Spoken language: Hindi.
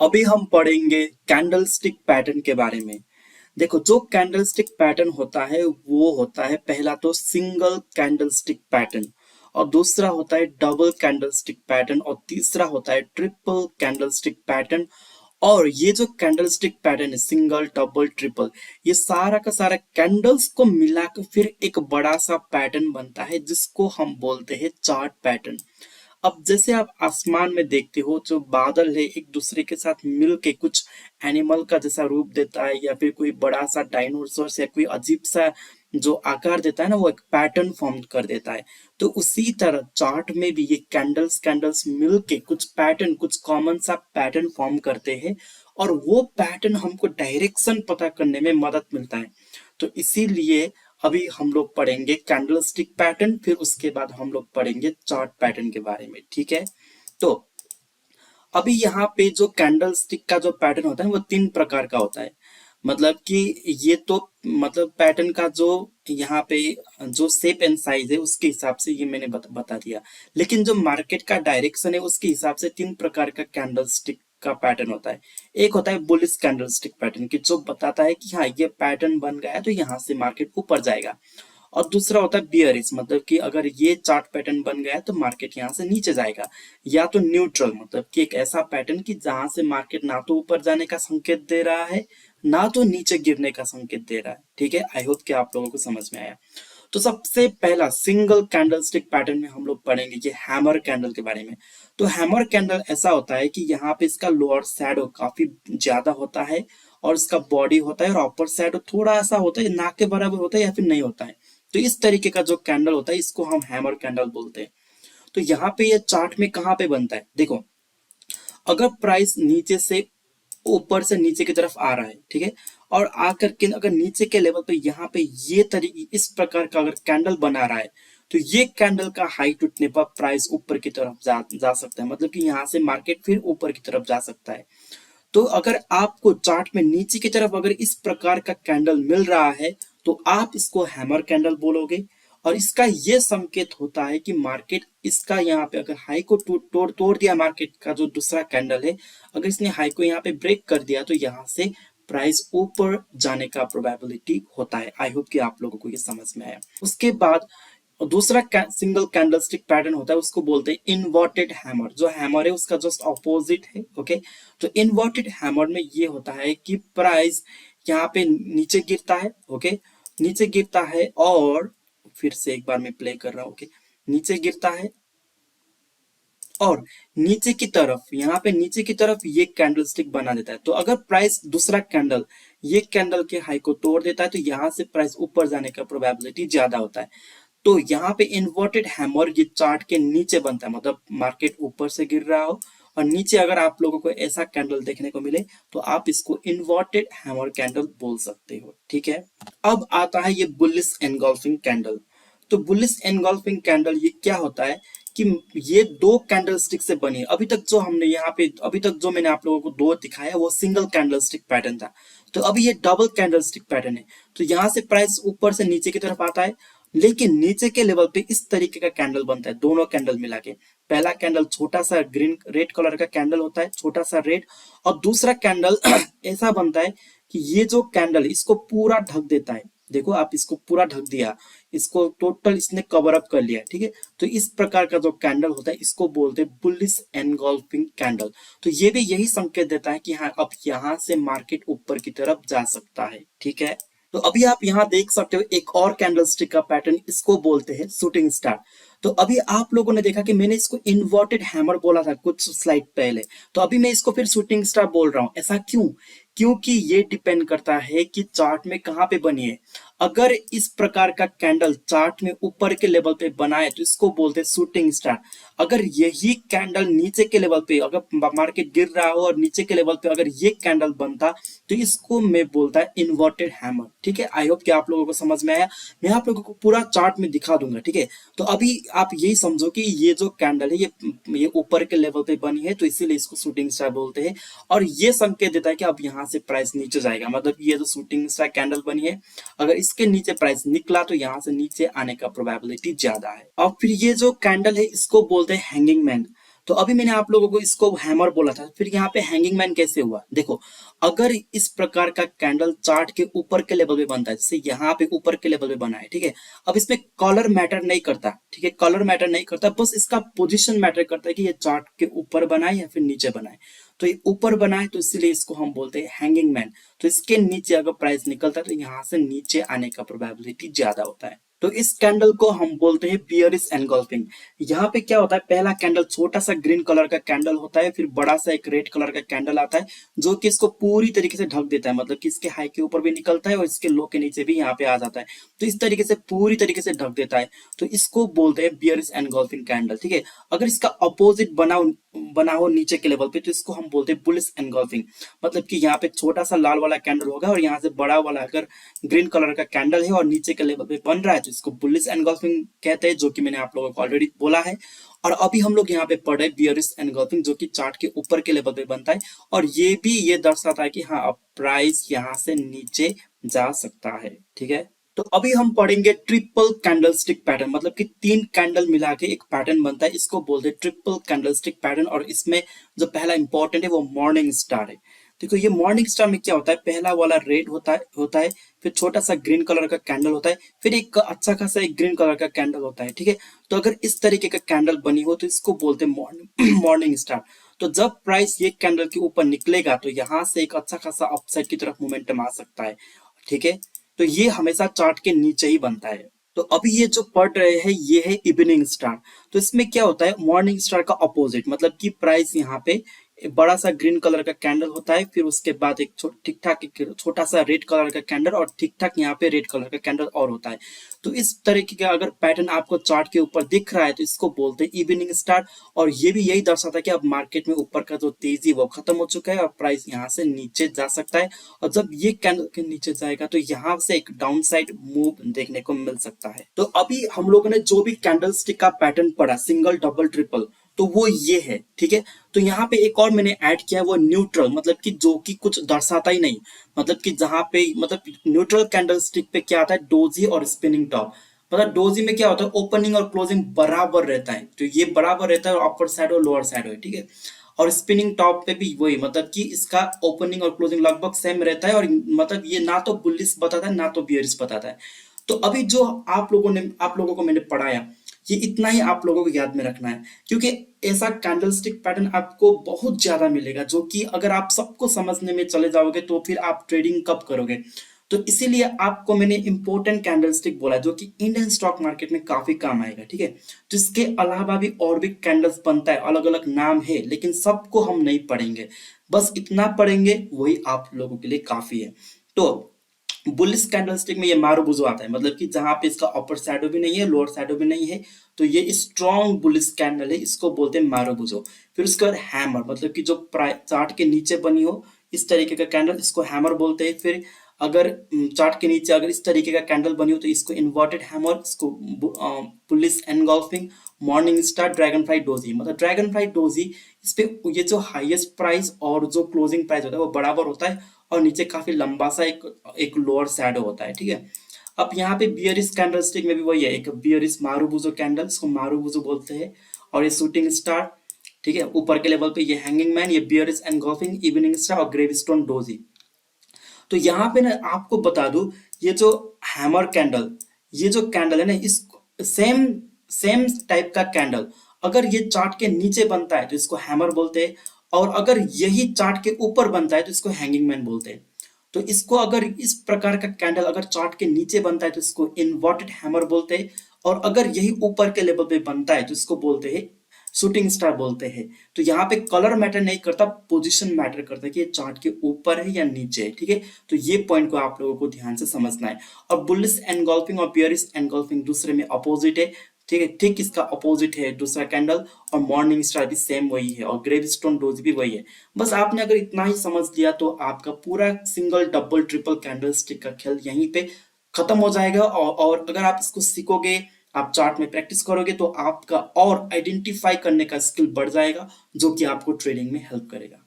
अभी हम पढ़ेंगे कैंडलस्टिक पैटर्न के बारे में। देखो, जो कैंडलस्टिक पैटर्न होता है वो होता है, पहला तो सिंगल कैंडलस्टिक पैटर्न, और दूसरा होता है डबल कैंडलस्टिक पैटर्न, और तीसरा होता है ट्रिपल कैंडलस्टिक पैटर्न। और ये जो कैंडलस्टिक पैटर्न है, सिंगल डबल ट्रिपल, ये सारा का सारा कैंडल्स को मिलाकर फिर एक बड़ा सा पैटर्न बनता है जिसको हम बोलते हैं चार्ट पैटर्न। अब जैसे आप आसमान में देखते हो, जो बादल है एक दूसरे के साथ मिल के कुछ एनिमल का जैसा रूप देता है, या फिर कोई बड़ा सा डायनासोर या कोई अजीब सा जो आकार देता है ना, वो एक पैटर्न फॉर्म कर देता है। तो उसी तरह चार्ट में भी ये कैंडल्स कैंडल्स मिल के कुछ पैटर्न, कुछ कॉमन सा पैटर्न फॉर्म करते हैं, और वो पैटर्न हमको डायरेक्शन पता करने में मदद मिलता है। तो इसीलिए अभी हम लोग पढ़ेंगे कैंडलस्टिक पैटर्न, फिर उसके बाद हम लोग पढ़ेंगे चार्ट पैटर्न के बारे में। ठीक है, तो अभी यहाँ पे जो कैंडलस्टिक का जो पैटर्न होता है वो तीन प्रकार का होता है। मतलब कि ये तो मतलब पैटर्न का जो यहाँ पे जो शेप एंड साइज है उसके हिसाब से ये मैंने बता दिया। लेकिन जो मार्केट का डायरेक्शन है उसके हिसाब से तीन प्रकार का कैंडलस्टिक का पैटर्न होता है। एक होता है बुलिश कैंडलस्टिक पैटर्न, की जो बताता है कि हाँ ये पैटर्न बन गया है तो यहाँ से मार्केट ऊपर जाएगा। और दूसरा होता है बियरिश, मतलब कि अगर ये चार्ट पैटर्न बन गया है तो मार्केट यहाँ से नीचे जाएगा। या तो न्यूट्रल, मतलब कि एक ऐसा पैटर्न कि जहां से मार्केट ना तो ऊपर जाने का संकेत दे रहा है, ना तो नीचे गिरने का संकेत दे रहा है। ठीक है, आई होप कि आप लोगों को समझ में आया। तो सबसे पहला सिंगल कैंडलस्टिक पैटर्न में हम लोग पढ़ेंगे ये हैमर कैंडल के बारे में। तो हैमर कैंडल ऐसा होता है कि यहाँ पे इसका लोअर शैडो काफी ज्यादा होता है, और इसका बॉडी होता है, और अपर शैडो थोड़ा सा होता है, ना के बराबर होता है या फिर नहीं होता है। तो इस तरीके का जो कैंडल होता है इसको हम हैमर कैंडल बोलते हैं। तो यहाँ पे ये चार्ट में कहाँ पे बनता है, देखो, अगर प्राइस नीचे से ऊपर से नीचे की तरफ आ रहा है, ठीक है, और आकर के अगर नीचे के लेवल पे यहाँ पे ये तरीके इस प्रकार का अगर कैंडल बना रहा है, तो ये कैंडल का हाई टूटने पर प्राइस ऊपर की तरफ जा सकता है, मतलब कि यहाँ से मार्केट फिर ऊपर की तरफ जा सकता है। तो अगर आपको चार्ट में नीचे की तरफ अगर इस प्रकार का कैंडल मिल रहा है तो आप इसको हैमर कैंडल बोलोगे। और इसका ये संकेत होता है कि मार्केट इसका यहाँ पे अगर हाई को तोड़ दिया, मार्केट का जो दूसरा कैंडल है, अगर इसने हाई को यहाँ पे ब्रेक कर दिया तो यहाँ से प्राइस ऊपर जाने का प्रोबेबिलिटी होता है। आई होप कि आप लोगों को ये समझ में आया। उसके बाद दूसरा सिंगल कैंडलस्टिक पैटर्न होता है, उसको बोलते हैं इन्वर्टेड हैमर। जो हैमर है उसका जस्ट ऑपोजिट है। ओके, तो इन्वर्टेड हैमर में ये होता है कि प्राइस यहाँ पे नीचे गिरता है। ओके, नीचे गिरता है, और फिर से एक बार मैं प्ले कर रहा हूँ। ओके, नीचे गिरता है, और नीचे की तरफ यहाँ पे नीचे की तरफ ये कैंडलस्टिक बना देता है। तो अगर प्राइस दूसरा कैंडल ये कैंडल के हाई को तोड़ देता है तो यहाँ से प्राइस ऊपर जाने का प्रोबेबिलिटी ज्यादा होता है। तो यहाँ पे इन्वर्टेड हैमर ये चार्ट के नीचे बनता है, मतलब मार्केट ऊपर से गिर रहा हो और नीचे अगर आप लोगों को ऐसा कैंडल देखने को मिले तो आप इसको इन्वर्टेड हैमर कैंडल बोल सकते हो। ठीक है, अब आता है ये बुलिश एनगल्फिंग कैंडल। तो बुलिश एनगल्फिंग कैंडल ये क्या होता है कि ये दो कैंडलस्टिक से बनी है। अभी तक जो हमने यहाँ पे अभी तक जो मैंने आप लोगों को दो दिखाया वो सिंगल कैंडलस्टिक पैटर्न था। तो अभी ये डबल कैंडलस्टिक पैटर्न है। तो यहाँ से प्राइस ऊपर से नीचे की तरफ आता है, लेकिन नीचे के लेवल पे इस तरीके का कैंडल बनता है, दोनों कैंडल मिला के। पहला कैंडल छोटा सा ग्रीन रेड कलर का कैंडल होता है, छोटा सा रेड, और दूसरा कैंडल ऐसा बनता है कि ये जो कैंडल इसको पूरा ढक देता है। देखो, आप इसको पूरा ढक दिया, इसको टोटल इसने कवर अप कर लिया। ठीक है, तो इस प्रकार का जो कैंडल होता है इसको बोलते हैं बुलिश एनगल्फिंग कैंडल। तो ये भी यही संकेत देता है कि हाँ अब यहाँ से मार्केट ऊपर की तरफ जा सकता है। ठीक है, तो अभी आप यहाँ देख सकते हो एक और कैंडलस्टिक का पैटर्न, इसको बोलते हैं शूटिंग स्टार। तो अभी आप लोगों ने देखा कि मैंने इसको इन्वर्टेड हैमर बोला था कुछ स्लाइड पहले, तो अभी मैं इसको फिर शूटिंग स्टार बोल रहा हूँ। ऐसा क्यों? क्योंकि ये डिपेंड करता है कि चार्ट में कहाँ पे बनी है। अगर इस प्रकार का कैंडल चार्ट में ऊपर के लेवल पे बना है तो इसको बोलते हैं शूटिंग स्टार। अगर यही कैंडल नीचे के लेवल पे, अगर मार्केट गिर रहा हो और नीचे के लेवल पे अगर ये कैंडल बनता तो इसको मैं बोलता है इन्वर्टेड हैमर। ठीक है, आई होप कि आप लोगों को समझ में आया। मैं आप लोगों को पूरा चार्ट में दिखा दूंगा। ठीक है, तो अभी आप यही समझो कि ये जो कैंडल है ये ऊपर के लेवल पे बनी है तो इसीलिए इसको शूटिंग स्टार बोलते हैं। और ये संकेत देता है कि अब यहाँ से प्राइस नीचे जाएगा, मतलब ये जो शूटिंग स्टार कैंडल बनी है अगर इसके नीचे प्राइस निकला तो यहाँ से नीचे आने का प्रोबेबिलिटी ज्यादा है। और फिर ये जो कैंडल है इसको बोलते हैं हैंगिंग मैन। तो अभी मैंने आप लोगों को इसको हैमर बोला था, फिर यहाँ पे हैंगिंग मैन कैसे हुआ? देखो, अगर इस प्रकार का कैंडल चार्ट के ऊपर के लेवल पे बनता है, जैसे यहाँ पे ऊपर के लेवल पे बना है, ठीक है। अब इसमें कलर मैटर नहीं करता, ठीक है, कलर मैटर नहीं करता, बस इसका पोजीशन मैटर करता है कि ये चार्ट के ऊपर बना है या फिर नीचे बना है। तो ये ऊपर बना है तो इसीलिए इसको हम बोलते हैं हैंगिंग मैन। तो इसके नीचे अगर प्राइस निकलता है तो यहाँ से नीचे आने का प्रोबेबिलिटी ज्यादा होता है। तो इस कैंडल को हम बोलते हैं बियरिश एनगल्फिंग। यहाँ पे क्या होता है, पहला कैंडल छोटा सा ग्रीन कलर का कैंडल होता है, फिर बड़ा सा एक रेड कलर का कैंडल आता है जो कि इसको पूरी तरीके से ढक देता है, मतलब कि इसके हाई के ऊपर भी निकलता है और इसके लो के नीचे भी यहाँ पे आ जाता है। तो इस तरीके से पूरी तरीके से ढक देता है, तो इसको बोलते हैं बियरिश एनगल्फिंग कैंडल, ठीक है। अगर इसका अपोजिट बना हो नीचे के लेवल पे तो इसको हम बोलते हैं बुलिश एनगल्फिंग। मतलब कि यहाँ पे छोटा सा लाल वाला कैंडल होगा और यहाँ से बड़ा वाला अगर ग्रीन कलर का कैंडल है और नीचे के लेवल पे बन रहा है तो इसको बुलिश एनगल्फिंग कहते हैं, जो कि मैंने आप लोगों को ऑलरेडी बोला है। और अभी हम लोग यहाँ पे पढ़े बियरिश एनगल्फिंग, जो कि चार्ट के ऊपर के लेवल पे बनता है और ये भी ये दर्शाता है कि हाँ अब प्राइस यहाँ से नीचे जा सकता है, ठीक है। तो अभी हम पढ़ेंगे ट्रिपल कैंडलस्टिक पैटर्न, मतलब कि 3 कैंडल मिला के एक पैटर्न बनता है, इसको बोलते हैं ट्रिपल कैंडलस्टिक पैटर्न। और इसमें जो पहला इंपॉर्टेंट है वो मॉर्निंग स्टार है। देखो ये मॉर्निंग स्टार में क्या होता है, पहला वाला रेड होता है, फिर छोटा सा ग्रीन कलर का कैंडल होता है, फिर एक अच्छा खासा एक ग्रीन कलर का कैंडल होता है, ठीक है। तो अगर इस तरीके का कैंडल बनी हो तो इसको बोलते हैं मॉर्निंग मॉर्निंग स्टार। तो जब प्राइस ये कैंडल के ऊपर निकलेगा तो यहाँ से एक अच्छा खासा अपसाइड की तरफ मोमेंटम आ सकता है, ठीक है। तो ये हमेशा चार्ट के नीचे ही बनता है। तो अभी ये जो पढ़ रहे हैं ये है इवनिंग स्टार। तो इसमें क्या होता है, मॉर्निंग स्टार का अपोजिट, मतलब कि प्राइस यहाँ पे एक बड़ा सा ग्रीन कलर का कैंडल होता है, फिर उसके बाद एक ठीक ठाक एक छोटा सा रेड कलर का कैंडल और ठीक ठाक यहाँ पे रेड कलर का कैंडल और होता है। तो इस तरीके का अगर पैटर्न आपको चार्ट के ऊपर दिख रहा है तो इसको बोलते हैं इवनिंग स्टार। और ये भी यही दर्शाता है कि अब मार्केट में ऊपर का जो तेजी वो खत्म हो चुका है और प्राइस यहाँ से नीचे जा सकता है। और जब ये कैंडल के नीचे जाएगा तो यहाँ से एक डाउन साइड मूव देखने को मिल सकता है। तो अभी हम लोगों ने जो भी कैंडल स्टिक का पैटर्न पढ़ा, सिंगल डबल ट्रिपल, तो वो ये है, ठीक है। तो यहाँ पे एक और मैंने ऐड किया है वो न्यूट्रल, मतलब कि जो कि कुछ दर्शाता ही नहीं, मतलब कि जहां पे मतलब न्यूट्रल कैंडल स्टिक पे क्या आता है, डोजी और स्पिनिंग टॉप। मतलब डोजी में क्या होता है, ओपनिंग और क्लोजिंग बराबर रहता है, तो ये बराबर रहता है, अपर साइड और लोअर साइड है, ठीक है। और स्पिनिंग टॉप पे भी वही, मतलब कि इसका ओपनिंग और क्लोजिंग लगभग सेम रहता है और मतलब ये ना तो बुलिश बताता है ना तो बियरिश बताता है। तो अभी जो आप लोगों को मैंने पढ़ाया ये इतना ही आप लोगों को याद में रखना है, क्योंकि ऐसा कैंडलस्टिक पैटर्न आपको बहुत ज्यादा मिलेगा, जो कि अगर आप सबको समझने में चले जाओगे तो फिर आप ट्रेडिंग कब करोगे। तो इसीलिए आपको मैंने इंपॉर्टेंट कैंडलस्टिक बोला जो कि इंडियन स्टॉक मार्केट में काफी काम आएगा, ठीक है। तो इसके अलावा भी और भी कैंडल्स बनता है, अलग अलग नाम है, लेकिन सबको हम नहीं पढ़ेंगे, बस इतना पढ़ेंगे वही आप लोगों के लिए काफी है। तो बुलिश कैंडलस्टिक में ये मारुबुजो आता है, मतलब कि जहां पे इसका अपर शैडो भी नहीं है लोअर शैडो भी नहीं है, तो ये स्ट्रॉन्ग बुलिश कैंडल है, इसको बोलते हैं मारुबुजो। फिर उसके बाद हैमर, मतलब कि जो चार्ट के नीचे बनी हो इस तरीके का कैंडल, इसको हैमर बोलते हैं। फिर अगर चार्ट के नीचे अगर इस तरीके का कैंडल बनी हो तो इसको इन्वर्टेड हैमर, इसको bullish engulfing, morning star, dragon fly doji. मतलब ड्रैगन फ्लाई डोजी इस पे ये जो हाईएस्ट प्राइस और जो क्लोजिंग प्राइस होता है वो बराबर होता है और नीचे काफी लंबा सा एक लोअर शैडो होता है, ठीक है। अब यहाँ पे बियरिश कैंडलस्टिक में भी वही है, एक बियरिश मारुबुजो कैंडल, इसको मारुबुजो बोलते हैं। और ये शूटिंग स्टार, ठीक है, ऊपर के लेवल पे ये हैंगिंग मैन, ये बियरिश एनगल्फिंग, इवनिंग स्टार और ग्रेवस्टोन डोजी। तो यहाँ पे ना आपको बता दूं, ये जो हैमर कैंडल, ये जो कैंडल है ना, इस सेम सेम टाइप का कैंडल अगर ये चार्ट के नीचे बनता है तो इसको हैमर बोलते हैं, और अगर यही चार्ट के ऊपर बनता है तो इसको हैंगिंग मैन बोलते हैं। तो इसको अगर इस प्रकार का कैंडल अगर चार्ट के नीचे बनता है तो इसको इन्वर्टेड हैमर बोलते हैं, और अगर यही ऊपर के लेवल पे बनता है तो इसको बोलते हैं शूटिंग स्टार बोलते हैं। तो यहाँ पे कलर मैटर नहीं करता, पोजीशन मैटर करता है कि ये चार्ट के ऊपर है या नीचे है, ठीक है। तो ये पॉइंट को आप लोगों को ध्यान से समझना है। और बुलिश एनगल्फिंग और बियरिश एनगल्फिंग दूसरे में अपोजिट है, ठीक है, ठीक इसका अपोजिट है दूसरा कैंडल। और मॉर्निंग स्टार भी सेम वही है और ग्रेवस्टोन डोज भी वही है। बस आपने अगर इतना ही समझ लिया तो आपका पूरा single double triple candle stick का खेल यहीं पे खत्म हो जाएगा। और अगर आप इसको सीखोगे, आप चार्ट में प्रैक्टिस करोगे तो आपका और आइडेंटिफाई करने का स्किल बढ़ जाएगा, जो कि आपको ट्रेडिंग में हेल्प करेगा।